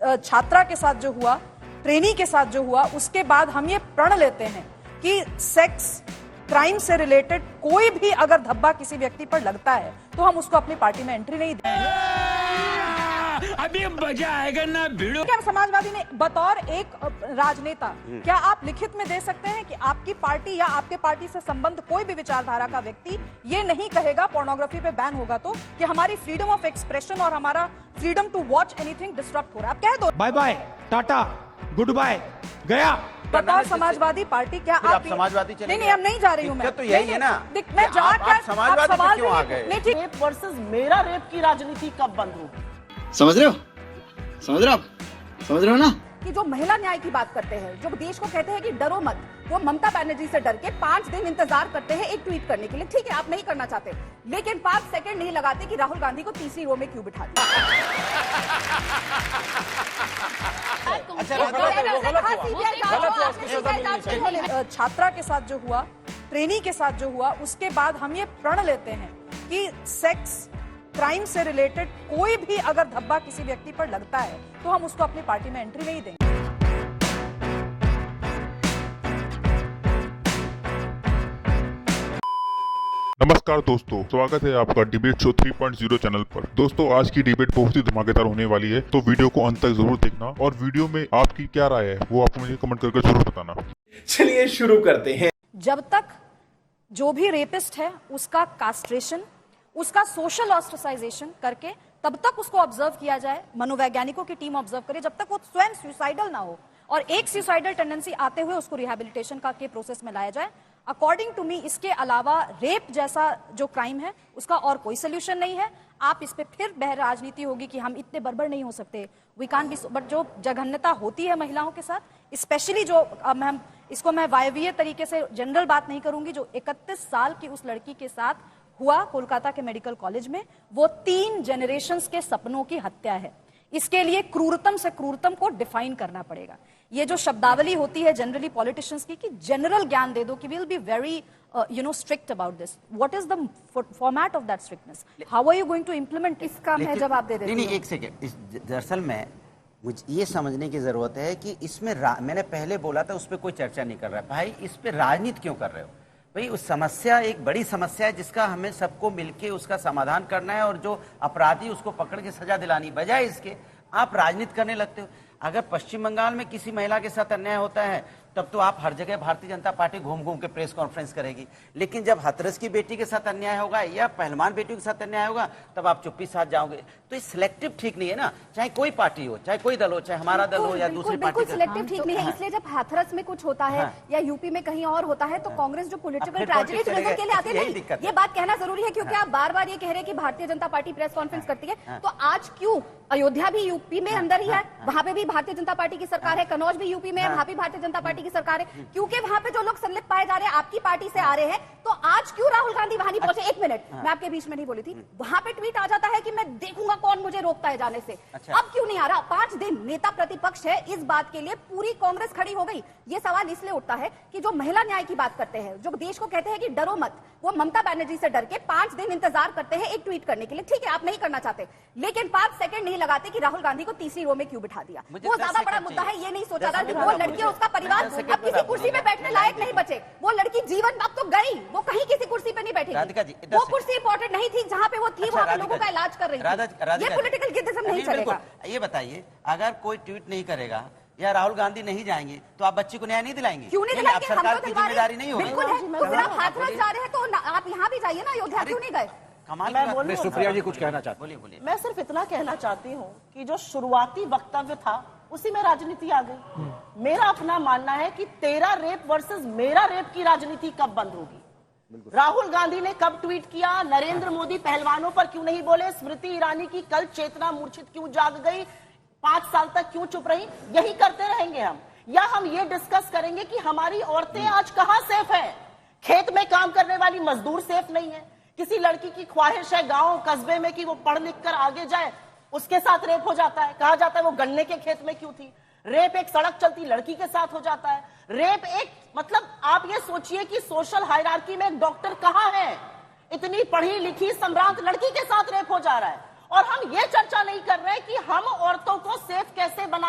छात्रा के साथ जो हुआ, ट्रेनी के साथ जो हुआ, उसके बाद हम ये प्रण लेते हैं कि सेक्स क्राइम से रिलेटेड कोई भी अगर धब्बा किसी व्यक्ति पर लगता है तो हम उसको अपनी पार्टी में एंट्री नहीं देंगे। अभी मजा आएगा ना भिड़ो। क्या समाजवादी ने बतौर एक राजनेता क्या आप लिखित में दे सकते हैं कि आपकी पार्टी या आपके पार्टी से संबंध कोई भी विचारधारा का व्यक्ति ये नहीं कहेगा पोर्नोग्राफी पे बैन होगा तो कि हमारी फ्रीडम ऑफ एक्सप्रेशन और हमारा freedom to watch anything disturb हो रहा है? आप कह दो bye bye, ta-ta, good bye, गया। बतौर समाजवादी पार्टी क्या आप समाजवादी चले? नहीं, हम नहीं जा रही हूँ मैं। तो यही है ना, मैं जाकर समाजवादी पे क्यों आ गए? रेप वर्सेस मेरा रेप की राजनीति कब बंद होगी? समझ रहे हो? समझ रहे हो आप? समझ रहे हो ना? कि जो महिला न्याय की बात करते हैं, जो देश को कहते हैं कि डरो मत, वो ममता बनर्जी से डर के 5 दिन इंतजार करते हैं एक ट्वीट करने के लिए। ठीक है, आप नहीं करना चाहते, लेकिन 5 सेकंड नहीं लगाते कि राहुल गांधी को तीसरी रो में क्यों बिठा दिया। छात्रा के साथ जो हुआ, ट्रेनी के साथ जो हुआ, उसके बाद हम ये प्रण लेते हैं कि सेक्स क्राइम से रिलेटेड कोई भी अगर धब्बा किसी व्यक्ति पर लगता है तो हम उसको अपनी पार्टी में एंट्री नहीं देंगे। नमस्कार दोस्तों, स्वागत है आपका डिबेट शो 3.0 चैनल पर। दोस्तों, आज की डिबेट बहुत ही धमाकेदार होने वाली है, तो वीडियो को अंत तक जरूर देखना और वीडियो में आपकी क्या राय है वो आप मुझे कमेंट करके जरूर बताना। चलिए शुरू करते हैं। जब तक जो भी रेपिस्ट है उसका कास्ट्रेशन, उसका सोशल ऑस्ट्रेसाइजेशन करके तब तक उसको ऑब्जर्व किया जाए, मनोवैज्ञानिकों की टीम ऑब्जर्व करे जब तक वो स्वयं सुसाइडल ना हो और एक सुसाइडल टेंडेंसी आते हुए उसको रिहैबिलिटेशन का के प्रोसेस में लाया जाए। अकॉर्डिंग टू मी इसके अलावा रेप जैसा जो क्राइम है उसका और कोई सोल्यूशन नहीं है। आप इस पे फिर बह राजनीति होगी कि हम इतने बर्बर नहीं हो सकते, वी कांट बी, बट जो जघन्यता होती है महिलाओं के साथ, स्पेशली जो इसको मैं वायवीय तरीके से जनरल बात नहीं करूंगी, जो 31 साल की उस लड़की के साथ हुआ कोलकाता के मेडिकल कॉलेज में, वो 3 जनरेशंस के सपनों की हत्या है। इसके लिए क्रूरतम से क्रूरतम को डिफाइन करना पड़ेगा। ये जो शब्दावली होती है जनरली पॉलिटिशियंस की कि जनरल ज्ञान दे दो कि we will be very strict about this, what is the format of that strictness, how are you going to implement? इसका मैं जवाब दे देती हूं। नहीं, एक सेकेंड। दरअसल में मुझे ये समझने की जरूरत है कि इसमें मैंने पहले बोला था उस पर कोई चर्चा नहीं कर रहा है। भाई, इस पे राजनीति क्यों कर रहे हो? भाई, उस समस्या एक बड़ी समस्या है जिसका हमें सबको मिलके उसका समाधान करना है और जो अपराधी उसको पकड़ के सजा दिलानी। बजाय इसके आप राजनीति करने लगते हो। अगर पश्चिम बंगाल में किसी महिला के साथ अन्याय होता है तब तो आप हर जगह भारतीय जनता पार्टी घूम घूम के प्रेस कॉन्फ्रेंस करेगी, लेकिन जब हाथरस की बेटी के साथ अन्याय होगा या पहलवान बेटी के साथ अन्याय होगा तब आप चुप्पी साथ जाओगे। तो ये सिलेक्टिव ठीक नहीं है ना, चाहे कोई पार्टी हो, चाहे कोई दल हो, चाहे हमारा दल हो या दूसरी पार्टी का। सिलेक्टिव ठीक नहीं है, इसलिए जब हाथरस में कुछ होता है या यूपी में कहीं और होता है तो कांग्रेस जो पॉलिटिकल ट्रेजेडी रिजल्ट के लिए आते हैं, ये बात कहना जरूरी है क्योंकि आप बार बार ये कह रहे हैं कि Bharatiya Janata party press conference करती है, तो आज क्यों अयोध्या भी यूपी में अंदर ही है, वहां पे भी भारतीय जनता पार्टी की सरकार है, कन्नौज भी यूपी में है, वहां भी भारतीय जनता पार्टी की सरकार है, क्योंकि वहां पे जो लोग संलिप्त पाए जा रहे हैं आपकी पार्टी से आ रहे हैं, तो आज क्यों राहुल गांधी वहां नहीं पहुंचे? एक मिनट, मैं आपके बीच में नहीं बोली थी। वहां पे ट्वीट आ जाता है कि मैं देखूंगा कौन मुझे रोकता है जाने से। अब क्यों नहीं आ रहा? 5 दिन नेता प्रतिपक्ष है, इस बात के लिए पूरी कांग्रेस खड़ी हो गई। ये सवाल इसलिए उठता है कि जो महिला न्याय की बात करते हैं, जो देश को कहते हैं कि डरो मत, वो ममता बनर्जी से डर के 5 दिन इंतजार करते हैं एक ट्वीट करने के लिए। ठीक है, आप नहीं करना चाहते, लेकिन 5 सेकंड नहीं लगाते कि राहुल गांधी को तीसरी रो में क्यों बिठा दिया। वो ज्यादा बड़ा मुद्दा है, ये नहीं सोचा था कि वो लड़की और उसका परिवार अब किसी कुर्सी पे बैठने लायक नहीं बचे। वो लड़की जीवन अब तो गई, वो कहीं किसी कुर्सी पे नहीं बैठेगी। वो कुर्सी इंपॉर्टेंट नहीं थी, जहां पे वो थी वहां पे लोगों का इलाज कर रही थी। ये पॉलिटिकल गिद्दिज्म नहीं चलेगा। ये बताइए, अगर कोई ट्वीट नहीं करेगा या राहुल गांधी नहीं जाएंगे तो आप बच्ची को न्याय नहीं दिलाएंगे? क्यों नहीं दिलाएंगे? सरकार की जिम्मेदारी नहीं होगी? बिल्कुल है। तो फिर आप हाथरस जा रहे हैं तो आप यहाँ भी जाइए ना, अयोध्या क्यों नहीं गए? कमाल। सुप्रिया जी कुछ कहना चाहते? बोलिए बोलिए। मैं सिर्फ इतना कहना चाहती हूँ कि जो शुरुआती वक्तव्य था उसी में राजनीति आ गई। मेरा अपना मानना है कि तेरा रेप वर्सेस मेरा रेप की राजनीति कब बंद होगी? राहुल गांधी ने कब ट्वीट किया? नरेंद्र मोदी पहलवानों पर क्यों नहीं बोले? स्मृति ईरानी की कल चेतना मूर्छित क्यों जाग गई? 5 साल तक क्यों चुप रही? यही करते रहेंगे हम, या हम ये डिस्कस करेंगे कि हमारी औरतें आज कहां सेफ है? खेत में काम करने वाली मजदूर सेफ नहीं है। किसी लड़की की ख्वाहिश है गांव कस्बे में कि वो पढ़ लिख कर आगे जाए, उसके साथ रेप हो जाता है, कहा जाता है वो गन्ने के खेत में क्यों थी। रेप एक सड़क चलती लड़की के साथ हो जाता है। रेप एक, मतलब आप ये सोचिए कि सोशल हायरार्की में एक डॉक्टर कहां है, इतनी पढ़ी लिखी सम्रांत लड़की के साथ रेप हो जा रहा है। और हम ये चर्चा नहीं कर रहे कि हम औरतों को सेफ कैसे बना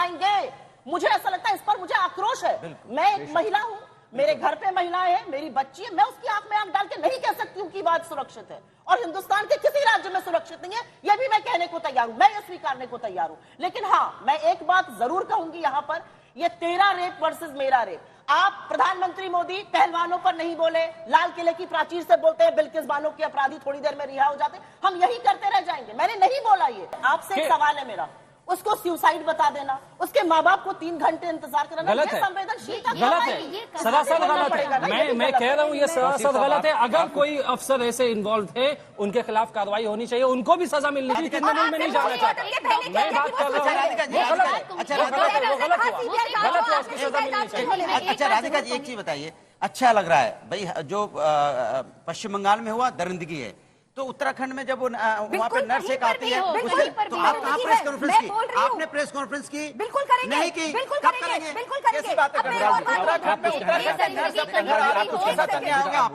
मैं एक महिला हूं, मेरे घर पे महिलाएं हैं, मेरी बच्ची है, मैं उसकी आंख में आंख डाल के नहीं कह सकती हूं कि बात सुरक्षित है, और हिंदुस्तान के किसी राज्य में सुरक्षित नहीं है, यह भी मैं कहने को तैयार हूं, मैं ये स्वीकारने को तैयार हूं। लेकिन हां, मैं एक बात जरूर कहूंगी यहां पर, ये तेरा रेप वर्सेस मेरा रेप। आप प्रधानमंत्री मोदी पहलवानों पर नहीं बोले, लाल किले की प्राचीर से बोलते हैं बिल्किस बानो के अपराधी थोड़ी देर में रिहा हो जाते, हम यही करते रह जाएंगे। मैंने नहीं बोला ये। आपसे एक सवाल है मेरा, उसको सुसाइड बता देना, उसके माँ बाप को 3 घंटे इंतजार कराना, गलत ये है, संवेदनशीलता गलत है, सरासर गलत है। मैं कह रहा हूँ ये सरासर गलत है। अगर कोई अफसर ऐसे इन्वॉल्व थे, उनके खिलाफ कार्रवाई होनी चाहिए, उनको भी सजा मिलनी चाहिए। क्रिमिनल में नहीं जाना चाहता मैं, बात कर रहा हूँ गलत है, उसकी सजा मिलनी चाहिए। अच्छा राधिका जी, एक चीज बताइए, अच्छा लग रहा है भाई, जो पश्चिम बंगाल में हुआ दरिंदगी है, तो उत्तराखंड में जब वहाँ पे नर्स एक आती है, तो आप कहाँ प्रेस कॉन्फ्रेंस की? आपने प्रेस कॉन्फ्रेंस की? बिल्कुल करेंगे, नहीं की? बिल्कुल कब करेंगे, बिल्कुल करेंगे। कैसी बातें कर रहे हो?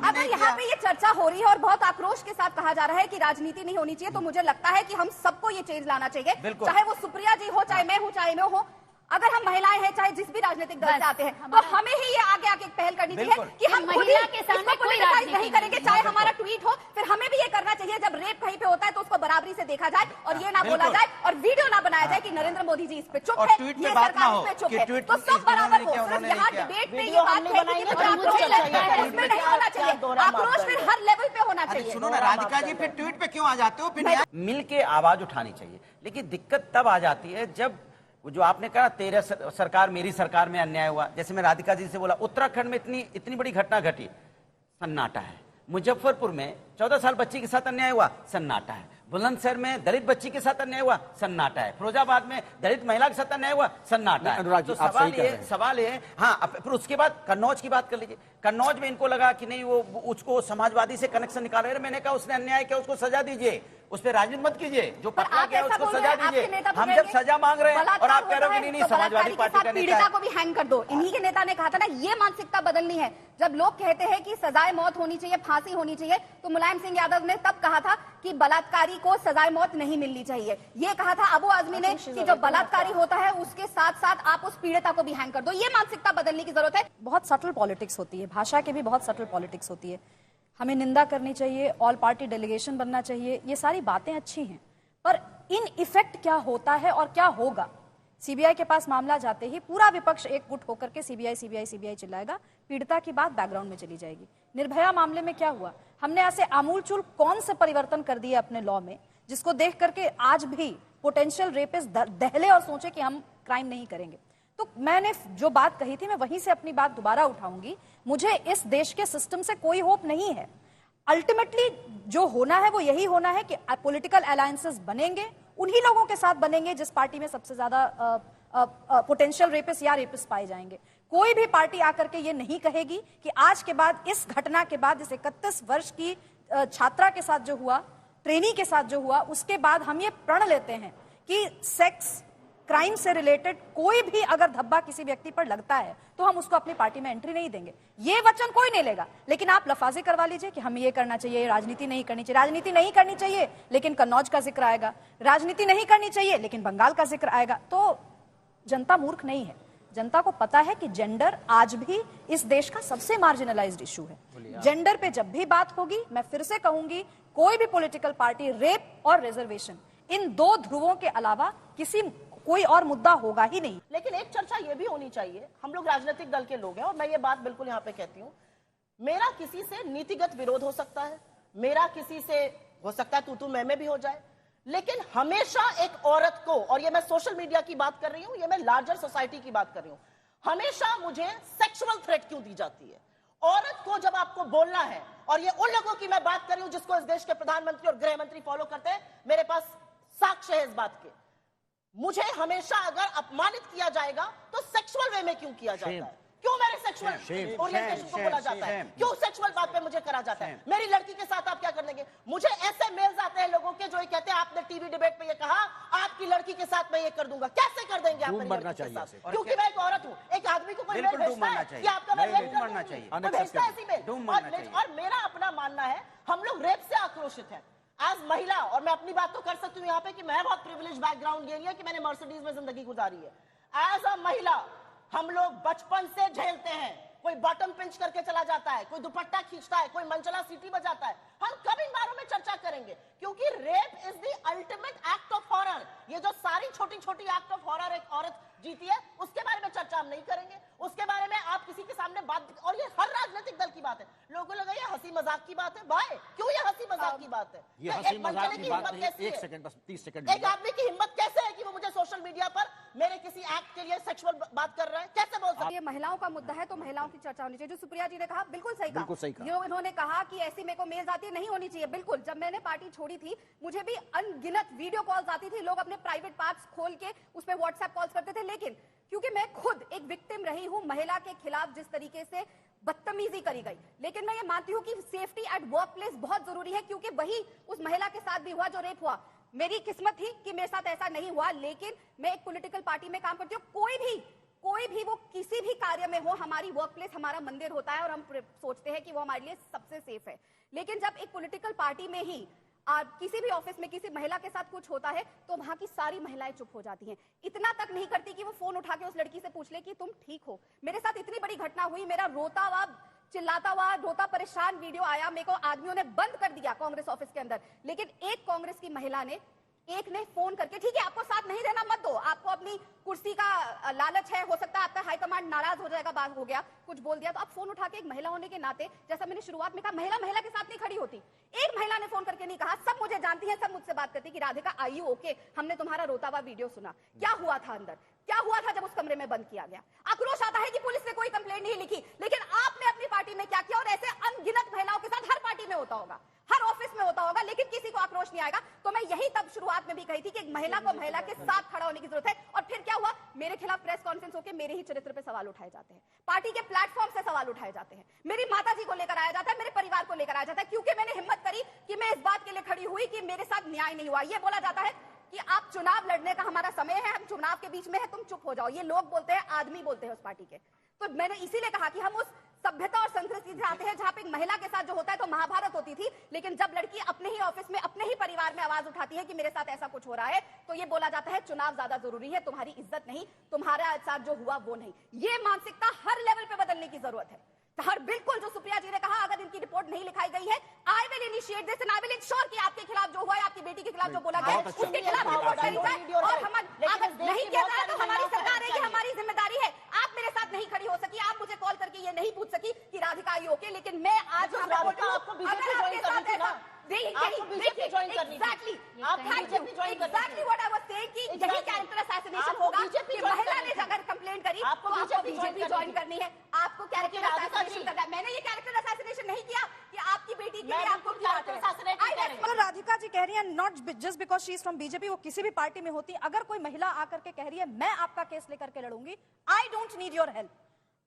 अगर यहाँ पे ये चर्चा हो रही है और बहुत आक्रोश के साथ कहा जा रहा है कि राजनीति नहीं होनी चाहिए, तो मुझे लगता है कि हम सबको ये चेंज लाना चाहिए, चाहे वो सुप्रिया जी हो, चाहे मैं हूँ, चाहे मैं हो। अगर हम महिलाएं हैं, चाहे जिस भी राजनीतिक दल से आते हैं, तो हमें ही ये आगे आके पहल करनी चाहिए कि हम महिला के सामने कोई राजनीति नहीं करेंगे, चाहे हमारा ट्वीट हो, फिर हमें भी ये करना चाहिए जब रेप कहीं पे होता है तो उसको बराबरी से देखा जाए और ये ना बोला जाए और वीडियो ना बनाया जाए कि नरेंद्र मोदी जी इस पे चुप है, ये सरकार इस पे चुप है, तो सब बराबर हो। सिर्फ यहाँ डिबेट में ये बात है कि उसमें नहीं होना चाहिए, आक्रोश फिर हर लेवल पे होना चाहिए। सुनो ना राधिका जी, फिर ट्वीट पे क्यों आ जाते हो? फिर मिल के आवाज उठानी चाहिए, लेकिन दिक्कत तब आ जाती है जब जो आपने कहा तेरे सरकार मेरी सरकार में अन्याय हुआ। जैसे मैं राधिका जी से बोला, उत्तराखंड में इतनी बड़ी घटना घटी, सन्नाटा है। मुजफ्फरपुर में 14 साल बच्ची के साथ अन्याय हुआ, सन्नाटा है। बुलंदशहर में दलित बच्ची के साथ अन्याय हुआ, सन्नाटा है। फिरोजाबाद में दलित महिला के साथ अन्याय हुआ, सन्नाटा है। तो सवाल ये हाँ, फिर उसके बाद कन्नौज की बात कर लीजिए। कन्नौज में इनको लगा कि नहीं, वो उसको समाजवादी से कनेक्शन निकाल रहे। मैंने कहा उसने अन्याय किया, उसको सजा दीजिए, उस पर राजनीति मत कीजिए, जो पकड़ा गया उसको सजा दीजिए। हम जब सजा मांग रहे हैं और आप कह रहे हो कि नहीं समाजवादी पार्टी का पीड़िता को भी हैंग कर दो। इन्हीं के नेता ने कहा था ना, ये मानसिकता बदलनी है। जब लोग कहते हैं कि सजाए मौत होनी चाहिए, फांसी होनी चाहिए, तो मुलायम सिंह यादव ने तब कहा था कि बलात्कारी को सजाए मौत नहीं मिलनी चाहिए। ये कहा था अबू आजमी ने कि जो बलात्कारी होता है उसके साथ साथ आप उस पीड़िता को भी हैंग कर दो। ये मानसिकता बदलने की जरूरत है। बहुत सटल पॉलिटिक्स होती है, भाषा की भी बहुत सटल पॉलिटिक्स होती है। हमें निंदा करनी चाहिए, ऑल पार्टी डेलीगेशन बनना चाहिए, ये सारी बातें अच्छी हैं, पर इन इफेक्ट क्या होता है और क्या होगा? सीबीआई के पास मामला जाते ही पूरा विपक्ष एकजुट होकर के सीबीआई चिल्लाएगा, पीड़िता की बात बैकग्राउंड में चली जाएगी। निर्भया मामले में क्या हुआ? हमने ऐसे आमूलचूल कौन से परिवर्तन कर दिए अपने लॉ में जिसको देख करके आज भी पोटेंशियल रेपिस्ट दहले और सोचे कि हम क्राइम नहीं करेंगे। तो मैंने जो बात कही थी, मैं वहीं से अपनी बात दोबारा उठाऊंगी। मुझे इस देश के सिस्टम से कोई होप नहीं है। अल्टीमेटली जो होना है वो यही होना है कि पॉलिटिकल अलायंसेस बनेंगे, उन्हीं लोगों के साथ बनेंगे जिस पार्टी में सबसे ज्यादा पोटेंशियल रेपिस्ट या रेपिस्ट पाए जाएंगे। कोई भी पार्टी आकर के ये नहीं कहेगी कि आज के बाद, इस घटना के बाद, इस 31 वर्ष की छात्रा के साथ जो हुआ, ट्रेनी के साथ जो हुआ, उसके बाद हम ये प्रण लेते हैं कि सेक्स क्राइम से रिलेटेड कोई भी अगर धब्बा किसी व्यक्ति पर लगता है तो हम उसको अपनी पार्टी में एंट्री नहीं देंगे। ये वचन कोई नहीं लेगा, लेकिन आप लफाजी करवा लीजिए कि हमें ये करना चाहिए, राजनीति नहीं करनी चाहिए। राजनीति नहीं करनी चाहिए लेकिन कन्नौज का जिक्र आएगा, राजनीति नहीं करनी चाहिए लेकिन बंगाल का जिक्र आएगा। तो जनता मूर्ख नहीं है, जनता को पता है कि जेंडर आज भी इस देश का सबसे मार्जिनलाइज्ड इशू है। जेंडर पे जब भी बात होगी, मैं फिर से कहूंगी, कोई भी पॉलिटिकल पार्टी रेप और रिजर्वेशन, इन दो ध्रुवों के अलावा कोई और मुद्दा होगा ही नहीं। लेकिन एक चर्चा ये भी होनी चाहिए, हम लोग राजनीतिक दल के लोग हैं और मैं ये बात बिल्कुल यहाँ पे कहती हूँ, मेरा किसी से नीतिगत विरोध हो सकता है, मेरा किसी से हो सकता है तू मैं भी हो जाए, लेकिन हमेशा एक औरत को, और ये मैं सोशल मीडिया की बात कर रही हूँ, ये मैं लार्जर सोसाइटी की बात कर रही हूँ, हमेशा मुझे सेक्सुअल थ्रेट क्यों दी जाती है? औरत को जब आपको बोलना है, और ये उन लोगों की मैं बात कर रही हूँ जिसको इस देश के प्रधानमंत्री और गृह मंत्री फॉलो करते हैं, मेरे पास साक्ष्य है इस बात के। मुझे हमेशा अगर अपमानित किया जाएगा तो सेक्सुअल वे में क्यों किया जाता है? क्यों मेरे सेक्सुअल ओरिएंटेशन को बोला जाता है? क्यों सेक्सुअल बात पे मुझे करा जाता है? मेरी लड़की के साथ आप क्या कर देंगे? मुझे ऐसे मेल्स आते हैं लोगों के जो ये कहते हैं आपने टीवी डिबेट में ये कहा, आपकी लड़की के साथ मैं ये कर दूंगा। कैसे कर देंगे आप मेरी लड़की के साथ? क्योंकि मैं एक औरत हूँ। एक आदमी को कोई मेल भेजता है कि आपका मैं रेप करना चाहिए, भेजता है ऐसी मेल। और मेरा अपना मानना है, हम लोग रेप से आक्रोशित है एज महिला, और मैं अपनी बात तो कर सकती हूँ यहाँ पे कि मैं बहुत प्रिविलेज बैकग्राउंड ये नहीं है कि मैंने मर्सिडीज में जिंदगी गुजारी है। एज अ महिला हम लोग बचपन से झेलते हैं। कोई बॉटम पिंच करके चला जाता है, कोई दुपट्टा खींचता है, कोई मनचला सीटी बजाता है। हम कब इन बारों में चर्चा करेंगे? क्योंकि rape is the ultimate act of horror. ये जो सारी छोटी छोटी एक्ट ऑफ हॉरर एक औरत जीती है, उसके बारे में चर्चा हम नहीं करेंगे। उसके बारे में आप किसी के सामने बात, और ये हर राजनीतिक दल की बात है। लोगों को लगा ये हंसी मजाक की बात है। भाई क्यों ये हंसी मजाक की बात है? ये हंसी मजाक की बात नहीं। 1 सेकंड, बस 30 सेकंड। एक आदमी की हिम्मत कैसे है कि वो मुझे सोशल मीडिया पर मेरे किसी एक्ट के लिए सेक्सुअल बात कर रहा है? कैसे बोल सकते हैं? ये महिलाओं का मुद्दा है तो महिलाओं की चर्चा होनी चाहिए। जो सुप्रिया जी ने कहा बिल्कुल सही कहा। बिल्कुल सही कहा। जो इन्होंने कहा कि ऐसी मेरे को मेल्स आती नहीं होनी चाहिए, बिल्कुल। जब मैंने पार्टी छोड़ी थी मुझे भी अनगिनत वीडियो कॉल्स आती थी, लोग अपने प्राइवेट पार्ट्स खोल के उसमें व्हाट्सएप कॉल्स करते थे। लेकिन क्योंकि मैं खुद एक विक्टिम रही हूं, महिला के खिलाफ जिस तरीके से बदतमीजी करी गई, लेकिन मैं ये मानती हूं कि सेफ्टी एट वर्क प्लेस बहुत जरूरी है, क्योंकि वही उस महिला के साथ भी हुआ जो रेप हुआ। मेरी किस्मत थी कि मेरे साथ ऐसा नहीं हुआ, लेकिन मैं एक पॉलिटिकल पार्टी में काम करती हूँ। कोई भी वो किसी भी कार्य में हो, हमारी वर्क प्लेस हमारा मंदिर होता है और हम सोचते हैं कि वो हमारे लिए सबसे सेफ है। लेकिन जब एक पॉलिटिकल पार्टी में ही किसी भी ऑफिस में किसी महिला के साथ कुछ होता है तो वहां की सारी महिलाएं चुप हो जाती हैं। इतना तक नहीं करती कि वो फोन उठा के उस लड़की से पूछ ले कि तुम ठीक हो। मेरे साथ इतनी बड़ी घटना हुई, मेरा रोता हुआ चिल्लाता हुआ रोता परेशान वीडियो आया, मेरे को आदमियों ने बंद कर दिया कांग्रेस ऑफिस के अंदर। लेकिन एक कांग्रेस की महिला ने, एक ने फोन करके, ठीक है आपको साथ नहीं रहना मत दो, आपको अपनी कुर्सी का लालच है, हो सकता है आपका हाईकमांड नाराज हो जाएगा, बात हो गया, कुछ बोल दिया, तो आप फोन उठा के एक महिला होने के नाते, जैसा मैंने शुरुआत में कहा, महिला के साथ नहीं खड़ी होती। एक महिला ने फोन करके नहीं कहा, सब मुझे जानती है, सब मुझसे बात करती कि राधिका आयु ओके, हमने तुम्हारा रोता हुआ वीडियो सुना, क्या हुआ था अंदर, क्या हुआ था जब उस कमरे में बंद किया गया। आक्रोश आता है कि पुलिस ने कोई कंप्लेंट नहीं लिखी, लेकिन आपने अपनी पार्टी में क्या किया, और ऐसे अनगिनत महिलाओं के साथ हर पार्टी में होता होगा, हर ऑफिस में होता होगा, लेकिन किसी को आक्रोश नहीं आएगा। तो मैं यही तब शुरुआत में भी कही थी कि एक महिला को महिला के साथ खड़ा होने की जरूरत है। और फिर क्या हुआ, मेरे खिलाफ प्रेस कॉन्फ्रेंस होकर मेरे ही चरित्र पे सवाल उठाए जाते हैं, पार्टी के प्लेटफॉर्म से सवाल उठाए जाते हैं, मेरी माताजी को लेकर आया जाता है, मेरे परिवार को लेकर आया जाता है, क्योंकि मैंने हिम्मत करी कि मैं इस बात के लिए खड़ी हुई कि मेरे साथ न्याय नहीं हुआ। यह बोला जाता है कि आप चुनाव लड़ने का हमारा समय है, हम चुनाव के बीच में है, तुम चुप हो जाओ। ये लोग बोलते हैं, आदमी बोलते हैं उस पार्टी के। तो मैंने इसीलिए कहा कि हम उस सभ्यता और संस्कृति से आते हैं जहां पे एक महिला के साथ जो होता है तो महाभारत होती थी, लेकिन जब लड़की अपने ही ऑफिस में, अपने ही परिवार में आवाज उठाती है कि मेरे साथ ऐसा कुछ हो रहा है, तो ये बोला जाता है चुनाव ज्यादा जरूरी है, तुम्हारी इज्जत नहीं, तुम्हारा साथ जो हुआ वो नहीं। ये मानसिकता हर लेवल पे बदलने की जरूरत है। हर बिल्कुल जो सुप्रिया जी ने कहा, अगर इनकी रिपोर्ट नहीं लिखाई गई है, I will initiate this and I will ensure कि आपके खिलाफ जो हुआ है, आपकी बेटी के खिलाफ जो बोला गया है, उसके खिलाफ रिपोर्ट करी जाए। और हम अगर नहीं किया जाए तो हमारी सरकार है, हमारी जिम्मेदारी है। आप मेरे साथ नहीं खड़ी हो सकी, आप मुझे कॉल करके ये नहीं पूछ सकी कि राधिका आई ओके, लेकिन मैं आज आपको बीजेपी ज्वाइन करनी थी ना, आपको बीजेपी ज्वाइन करनी थी। एग्जैक्टली आप बीजेपी ज्वाइन करनी थी। Exactly what I was saying कि यही कैरेक्टर असैसिनेशन होगा कि महिला ने अगर कंप्लेंट करी तो आपको बीजेपी ज्वाइन करनी है, आपको कैरेक्टर असैसिनेशन करना है। मैंने ये कैरेक्टर असैसिनेशन नहीं किया कि आपकी बेटी के लिए आपको कैरेक्टर असैसिनेशन। अगर राधिका जी कह रही है not just because she is from BJP, वो किसी भी पार्टी में होती, अगर कोई महिला आकर के कह रही है मैं आपका केस लेकर के लड़ूंगी, I don't need your help.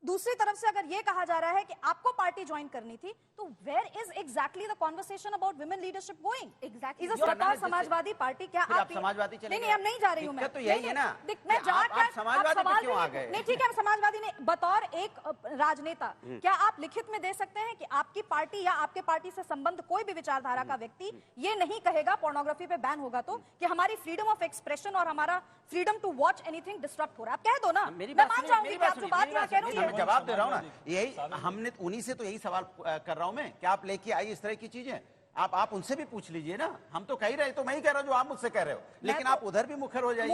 दूसरी तरफ से अगर ये कहा जा रहा है कि आपको पार्टी ज्वाइन करनी थी, तो where is exactly the conversation about women leadership going? Exactly is सरकार समाजवादी पार्टी? क्या आप समाजवादी चले नहीं, हम नहीं जा रही हूं मैं। तो यही है ना, मैं आप समाजवादी पे क्यों आ गए? नहीं ठीक है, हम समाजवादी ने बतौर एक राजनेता, क्या आप लिखित में दे सकते हैं कि आपकी पार्टी या आपके पार्टी से संबंध कोई भी विचारधारा का व्यक्ति ये नहीं कहेगा पोर्नोग्राफी पे बैन होगा तो कि हमारी फ्रीडम ऑफ एक्सप्रेशन और हमारा freedom to watch anything disturb हो रहा है? आप कह दो ना, मैं मान जाऊंगी कि आप जो बात यहाँ कह रहे हो। मैं जवाब दे रहा हूँ ना, यही हमने उन्हीं से तो यही सवाल कर रहा हूं मैं, क्या आप लेके आई इस तरह की चीजें? आप उनसे भी पूछ लीजिए ना, हम तो कह ही रहे, तो मैं ही कह रहा हूं जो आप मुझसे कह रहे हो, लेकिन आप उधर भी मुखर हो जाइए।